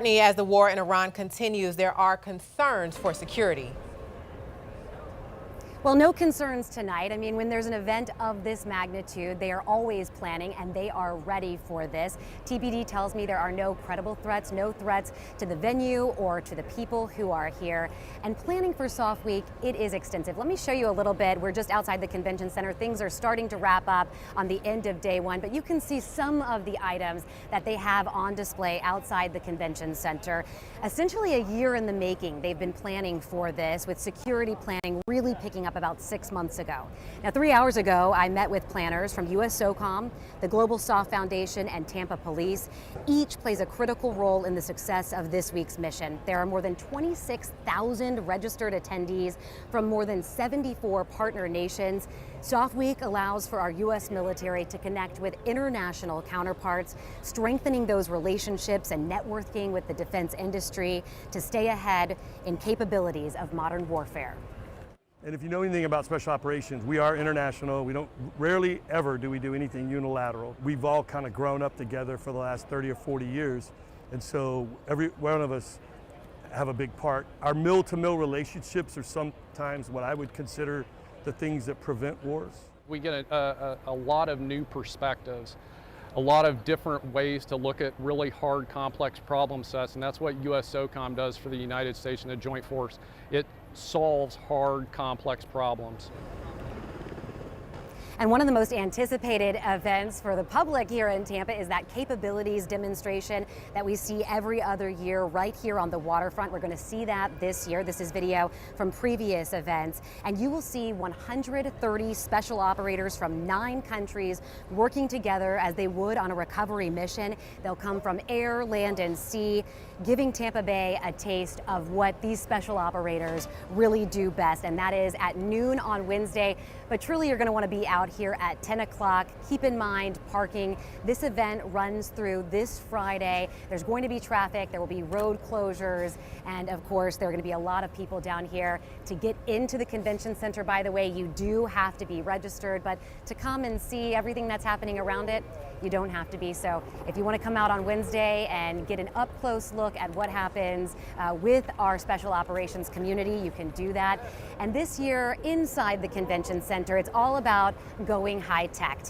As the war in Iran continues, there are concerns for security. Well, no concerns tonight. I mean, when there's an event of this magnitude, they are always planning and they are ready for this. TPD tells me there are no credible threats, no threats to the venue or to the people who are here. And planning for Soft Week, it is extensive. Let me show you a little bit. We're just outside the convention center. Things are starting to wrap up on the end of day one, but you can see some of the items that they have on display outside the convention center. Essentially a year in the making. They've been planning for this, with security planning really picking up about 6 months ago. Now, 3 hours ago, I met with planners from USSOCOM, the Global Soft Foundation, and Tampa Police. Each plays a critical role in the success of this week's mission. There are more than 26,000 registered attendees from more than 74 partner nations. Soft Week allows for our U.S. military to connect with international counterparts, strengthening those relationships and networking with the defense industry to stay ahead in capabilities of modern warfare. And if you know anything about special operations, we are international. Rarely ever do we do anything unilateral. We've all kind of grown up together for the last 30 or 40 years. And so every one of us have a big part. Our mill-to-mill relationships are sometimes what I would consider the things that prevent wars. We get a lot of new perspectives, a lot of different ways to look at really hard, complex problem sets, and that's what USSOCOM does for the United States and the Joint Force. It solves hard, complex problems. And one of the most anticipated events for the public here in Tampa is that capabilities demonstration that we see every other year right here on the waterfront. We're going to see that this year. This is video from previous events. And you will see 130 special operators from 9 countries working together as they would on a recovery mission. They'll come from air, land, and sea, giving Tampa Bay a taste of what these special operators really do best. And that is at noon on Wednesday. But truly, you're going to want to be out here at 10 o'clock. Keep in mind parking. This event runs through this Friday. There's going to be traffic. There will be road closures. And of course, there are going to be a lot of people down here. To get into the convention center, by the way, you do have to be registered. But to come and see everything that's happening around it, you don't have to be. So if you want to come out on Wednesday and get an up-close look at what happens with our special operations community, you can do that. And this year, inside the convention center, it's all about going high-tech.